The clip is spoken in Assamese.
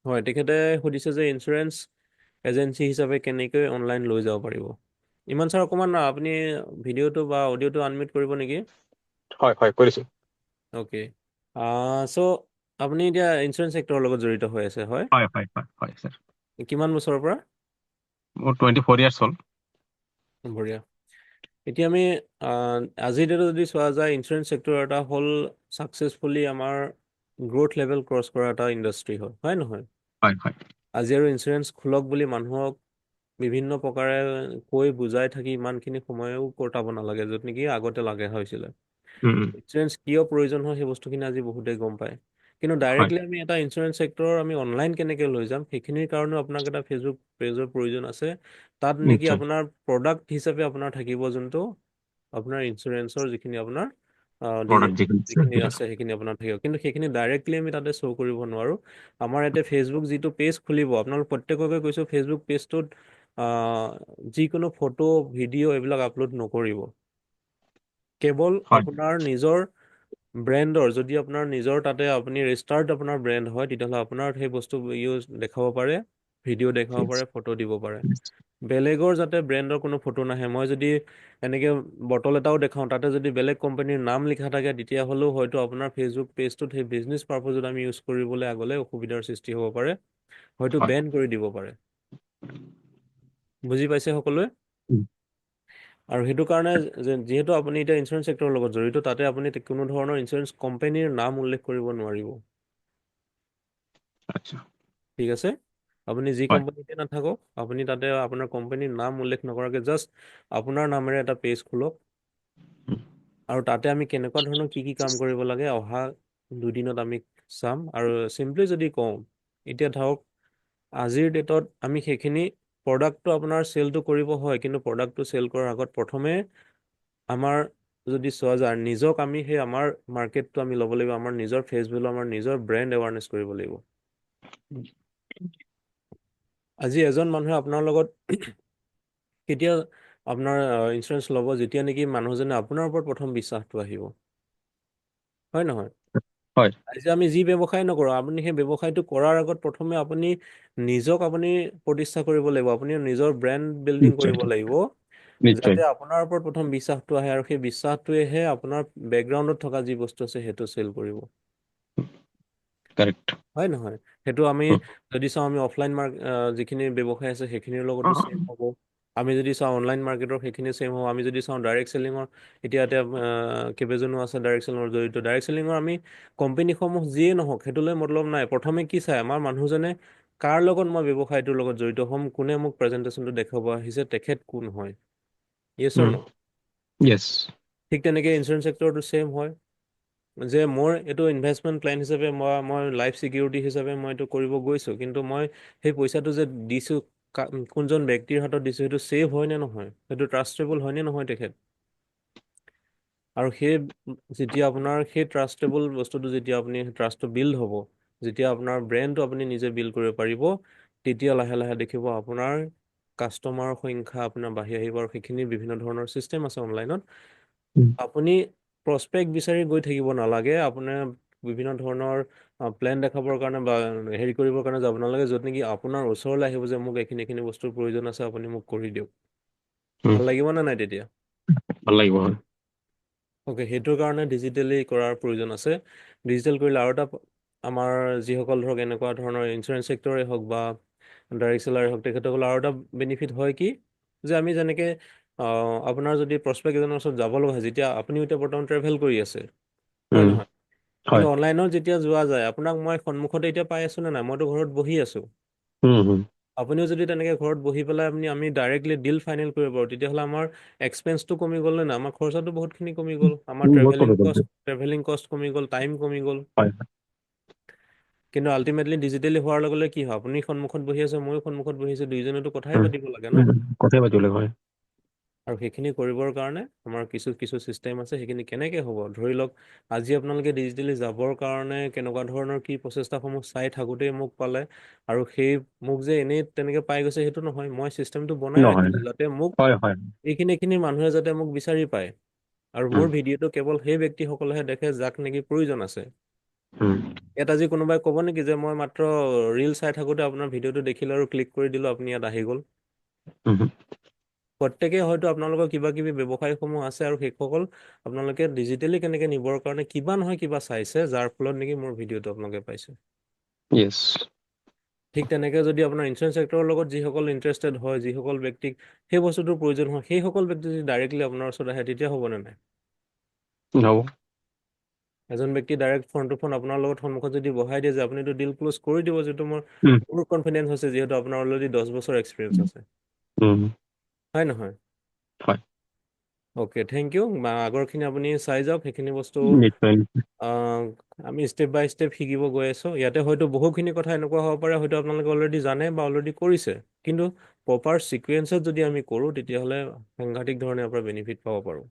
হয়, তেখেতে সুধিছে যে ইঞ্চুৰেঞ্চ এজেঞ্চি হিচাপে কেনেকৈ অনলাইন লৈ যাব পাৰিব। ইমান ছাৰ অকণমান আপুনি ভিডিঅ'টো বা অডিঅ'টো আনমিউট কৰিব নেকি? হয় হয় কৰিছো। অ'কে। চ' আপুনি এতিয়া ইঞ্চুৰেঞ্চ ছেক্টৰৰ লগত জড়িত হৈ আছে, হয়? হয় হয় হয় হয় ছাৰ। কিমান বছৰৰ পৰা? মোৰ 24 ইয়াৰ্ছ হ'ল। বঢ়িয়া। এতিয়া আমি আজিৰ ডেটত যদি চোৱা যায়, ইঞ্চুৰেঞ্চ ছেক্টৰ এটা হ'ল ছাকচেছফুলি আমাৰ গ্ৰ'থ লেভেল ক্ৰছ কৰা এটা ইণ্ডাষ্ট্ৰী হয়, হয় নহয়? হয় হয়। আজি আৰু ইঞ্চুৰেঞ্চ খোলক বুলি মানুহক বিভিন্ন প্ৰকাৰে কৈ বুজাই থাকি ইমানখিনি সময়ো কটাব নালাগে, য'ত নেকি আগতে লাগে হৈছিলে। উম, ইঞ্চুৰেঞ্চ কিয় প্ৰয়োজন হয় সেই বস্তুখিনি আজি বহুতেই গম পায়। কিন্তু হয় ডাইৰেক্টলি আমি এটা ইঞ্চুৰেঞ্চ ছেক্টৰৰ আমি অনলাইন কেনেকৈ লৈ যাম, সেইখিনিৰ কাৰণেও আপোনাক এটা ফেচবুক পেজৰ প্ৰয়োজন আছে। তাত নেকি নিশ্চয়। আপোনাৰ প্ৰডাক্ট হিচাপে আপোনাৰ থাকিব যোনটো আপোনাৰ ইঞ্চুৰেঞ্চৰ যিখিনি আপোনাৰ প্ৰডাক্ট যিখিনি আছে সেইখিনি আপোনাৰ থাকিব। কিন্তু সেইখিনি ডাইৰেক্টলি আমি তাতে শ্ব' কৰিব নোৱাৰোঁ। আমাৰ ইয়াতে ফেচবুক যিটো পেজ খুলিব, আপোনালোক প্ৰত্যেককে কৈছোঁ ফেচবুক পেজটোত যিকোনো ফটো ভিডিঅ' এইবিলাক আপলোড নকৰিব। কেৱল হয় আপোনাৰ নিজৰ ব্ৰেণ্ডৰ, যদি আপোনাৰ নিজৰ তাতে আপুনি ৰেজিষ্টাৰ্ড আপোনাৰ ব্ৰেণ্ড হয়, তেতিয়াহ'লে আপোনাৰ সেই বস্তু দেখাব পাৰে, ভিডিঅ' দেখাব পাৰে, ফটো দিব পাৰে। বেলেগৰ যাতে ব্ৰেণ্ডৰ কোনো ফটো নাহে। মই যদি এনেকে বটল এটাও দেখাওঁ, তাতে যদি বেলেগ কোম্পানীৰ নাম লিখা থাকে, তেতিয়াহ'লেও হয়তো আপোনাৰ ফেচবুক পেজটোত সেই বিজনেছ পাৰপজত আমি ইউজ কৰিবলৈ আগলৈ অসুবিধাৰ সৃষ্টি হ'ব পাৰে, হয়তো হয়। বেন কৰি দিব পাৰে। বুজি পাইছে সকলোৱে? উম, আৰু সেইটো কাৰণে যিহেতু আপুনি এতিয়া ইঞ্চুৰেঞ্চ ছেক্টৰৰ লগত জড়িত, তাতে আপুনি কোনো ধৰণৰ ইঞ্চুৰেঞ্চ কোম্পানীৰ নাম উল্লেখ কৰিব নোৱাৰিব। আচ্ছা। ঠিক আছে? আপুনি যি হয়। কোম্পানীতে নাথাকক, আপুনি তাতে আপোনাৰ কোম্পানীৰ নাম উল্লেখ নকৰাকৈ জাষ্ট আপোনাৰ নামেৰে এটা পেজ খোলক। উম, আৰু তাতে আমি কেনেকুৱা ধৰণৰ কি কি কাম কৰিব লাগে অহা দুদিনত আমি চাম। আৰু চিম্পলি যদি কওঁ, এতিয়া ধৰক আজিৰ ডেটত আমি সেইখিনি প্ৰডাক্টটো আপোনাৰ চেলটো কৰিব হয়, কিন্তু প্ৰডাক্টটো চেল কৰাৰ আগত প্ৰথমে আমাৰ যদি চোৱা যায়, নিজক আমি সেই আমাৰ মাৰ্কেটটো আমি ল'ব লাগিব, আমাৰ নিজৰ ফেচ ভেলু, আমাৰ নিজৰ ব্ৰেণ্ড এৱাৰনেছ কৰিব লাগিব। আজি এজন মানুহে আপোনাৰ লগত কেতিয়া আপোনাৰ ইঞ্চুৰেঞ্চ ল'ব, যেতিয়া নেকি মানুহজনে আপোনাৰ ওপৰত প্ৰথম বিশ্বাসটো আহিব, হয় নহয়? হয়। আজি আমি যি ব্যৱসায় নকৰোঁ, আপুনি সেই ব্যৱসায়টো কৰাৰ আগত প্ৰথমে আপুনি নিজক আপুনি প্ৰতিষ্ঠা কৰিব লাগিব, আপুনি নিজৰ ব্ৰেণ্ড বিল্ডিং নিশ্চয় কৰিব লাগিব, নিশ্চয়। যাতে আপোনাৰ ওপৰত প্ৰথম বিশ্বাসটো আহে, আৰু সেই বিশ্বাসটোৱেহে আপোনাৰ বেকগ্ৰাউণ্ডত থকা যি বস্তু আছে সেইটো চেল কৰিব। কাৰেক্ট। হয় নহয়? সেইটো আমি যদি চাওঁ, আমি অফলাইন যিখিনি ব্যৱসায় আছে সেইখিনিৰ লগতো ছেম হ'ব। আমি যদি চাওঁ অনলাইন মাৰ্কেটৰ সেইখিনি ছেম হ'ব। আমি যদি চাওঁ ডাইৰেক্ট চেলিঙৰ, এতিয়া কেইবাজনো আছে ডাইৰেক্ট চেলিঙৰ জড়িত। ডাইৰেক্ট চেলিঙৰ আমি কোম্পেনীসমূহ যিয়ে নহওক সেইটোলৈ মতলব নাই। প্ৰথমে কি চাই, আমাৰ মানুহজনে কাৰ লগত মই ব্যৱসায়টোৰ লগত জড়িত হ'ম, কোনে মোক প্ৰেজেণ্টেশ্যনটো দেখাব আহিছে, তেখেত কোন হয়। য়েছ অৰ ন'? য়েছ। ঠিক তেনেকৈ ইঞ্চুৰেঞ্চ ছেক্টৰটো ছেম হয়, যে মোৰ এইটো ইনভেষ্টমেণ্ট প্লেন হিচাপে মই লাইফ ছিকিউৰিটি হিচাপে মই এইটো কৰিব গৈছোঁ, কিন্তু মই সেই পইচাটো যে দিছোঁ, কোনজন ব্যক্তিৰ হাতত দিছোঁ, সেইটো ছেভ হয় নে নহয়, সেইটো ট্ৰাষ্টেবল হয় নে নহয় তেখেত। আৰু যেতিয়া আপোনাৰ সেই ট্ৰাষ্টেবল বস্তুটো, যেতিয়া আপুনি ট্ৰাষ্টটো বিল্ড হ'ব, যেতিয়া আপোনাৰ ব্ৰেণ্ডটো আপুনি নিজে বিল্ড কৰিব পাৰিব, তেতিয়া লাহে লাহে দেখিব আপোনাৰ কাষ্টমাৰৰ সংখ্যা আপোনাৰ বাঢ়ি আহিব। আৰু সেইখিনি বিভিন্ন ধৰণৰ ছিষ্টেম আছে অনলাইনত। আপুনি প্ৰচপেক্ট বিচাৰি গৈ থাকিব নালাগে। আপোনাৰ বিভিন্ন ধৰণৰ প্লেন দেখাবৰ কাৰণে বা হেৰি কৰিবৰ কাৰণে যাব নালাগে, য'ত নেকি আপোনাৰ ওচৰলৈ আহিব যে মোক এইখিনি বস্তুৰ প্ৰয়োজন আছে, আপুনি মোক কৰি দিয়ক। ভাল লাগিব নে নাই তেতিয়া? ভাল লাগিব হয়। অ'কে, সেইটোৰ কাৰণে ডিজিটেলি কৰাৰ প্ৰয়োজন আছে। ডিজিটেল কৰিলে আৰু এটা আমাৰ যিসকল ধৰক এনেকুৱা ধৰণৰ ইঞ্চুৰেঞ্চ ছেক্টৰে হওক বা ডাইৰেক্ট চেলাৰে হওক, তেখেতসকলৰ আৰু এটা বেনিফিট হয় কি, যে আমি যেনেকৈ আপোনাৰ যদি প্ৰচপেক্ট এজনৰ ওচৰত যাব লগা হয়, যেতিয়া আপুনিও এতিয়া বৰ্তমান ট্ৰেভেল কৰি আছে, হয় নহয়? কিন্তু হয়। অনলাইনত যেতিয়া যোৱা যায়, আপোনাক মই সন্মুখতে এতিয়া পাই আছোঁ নে নাই? মইতো ঘৰত বহি আছোঁ। আপুনিও যদি তেনেকৈ ঘৰত বহি পেলাই আমি ডাইৰেক্টলি ডিল ফাইনেল কৰিব পাৰোঁ, তেতিয়াহ'লে আমাৰ এক্সপেন্সটো কমি গ'ল নে নাই? আমাৰ খৰচাটো বহুতখিনি কমি গ'ল। আমাৰ বহুত ট্ৰেভেলিং কথা কৈছে। ট্ৰেভেলিং কষ্ট কমি গ'ল, টাইম কমি গ'ল। হয়। কিন্তু আল্টিমেটলি ডিজিটেলি হোৱাৰ লগে লগে কি হয়, আপুনি সন্মুখত বহি আছে, ময়ো সন্মুখত বহি আছোঁ, দুইজনেতো কথাই পাতিব লাগে ন? কথাই পাতিবলৈ হয়। আৰু সেইখিনি কৰিবৰ কাৰণে আমাৰ কিছু ছিষ্টেম আছে। সেইখিনি কেনেকৈ হ'ব, ধৰি লওক আজি আপোনালোকে ডিজিটেলি যাবৰ কাৰণে কেনেকুৱা ধৰণৰ কি প্ৰচেষ্টাসমূহ চাই থাকোঁতেই মোক পালে, আৰু মোক যে এনেই তেনেকৈ পাই গৈছে সেইটো নহয়। মই চিষ্টেমটো বনাই নহয়। ৰাখিছোঁ যাতে মোক হয় হয়। এইখিনি মানুহে যাতে মোক বিচাৰি পায়, আৰু মোৰ ভিডিঅ'টো কেৱল সেই ব্যক্তিসকলেহে দেখে যাক নেকি প্ৰয়োজন আছে। উম, ইয়াত আজি কোনোবাই ক'ব নেকি যে মই মাত্ৰ ৰিল চাই থাকোঁতে আপোনাৰ ভিডিঅ'টো দেখিলো আৰু ক্লিক কৰি দিলোঁ, আপুনি ইয়াত আহি গ'ল। উম, প্ৰত্যেকেই হয়তো আপোনালোকৰ কিবা কিবি ব্যৱসায়সমূহ আছে আৰু সেইসকল আপোনালোকে ডিজিটেলি কেনেকৈ নিবৰ কাৰণে কিবা নহয় কিবা চাইছে, যাৰ ফলত নেকি মোৰ ভিডিঅ'টো আপোনালোকে পাইছে। yes, ঠিক তেনেকৈ যদি আপোনাৰ ইঞ্চুৰেঞ্চ ছেক্টৰৰ লগত যিসকল ইণ্টাৰেষ্টেড হয়, যিসকল ব্যক্তিক সেই বস্তুটোৰ প্ৰয়োজন হয়, সেইসকল ব্যক্তি যদি ডাইৰেক্টলি আপোনাৰ ওচৰত আহে, তেতিয়া হ'বনে নাই? হ'ব, এজন ব্যক্তি ডাইৰেক্ট ফোন টু ফোন আপোনাৰ লগত সন্মুখত যদি বহাই দিয়ে যে আপুনিতো ডিল ক্ল'জ কৰি দিব, যিটো উম, মোৰ কনফিডেঞ্চ হৈছে, যিহেতু আপোনাৰ অলৰেডি 10 বছৰ এক্সপিৰিয়েঞ্চ আছে, উম, হয় নহয়? হয়, অ'কে, থেংক ইউ। আগৰখিনি আপুনি চাই যাওক, সেইখিনি বস্তু নিশ্চয়, আমি ষ্টেপ বাই ষ্টেপ শিকিব গৈ আছোঁ। ইয়াতে হয়তো বহুখিনি কথা এনেকুৱা হ'ব পাৰে, হয়তো আপোনালোকে অলৰেডি জানে বা অলৰেডি কৰিছে, কিন্তু প্ৰপাৰ ছিকুৱেঞ্চত যদি আমি কৰোঁ, তেতিয়াহ'লে সাংঘাতিক ধৰণে আপোনাৰ বেনিফিট পাব পাৰোঁ।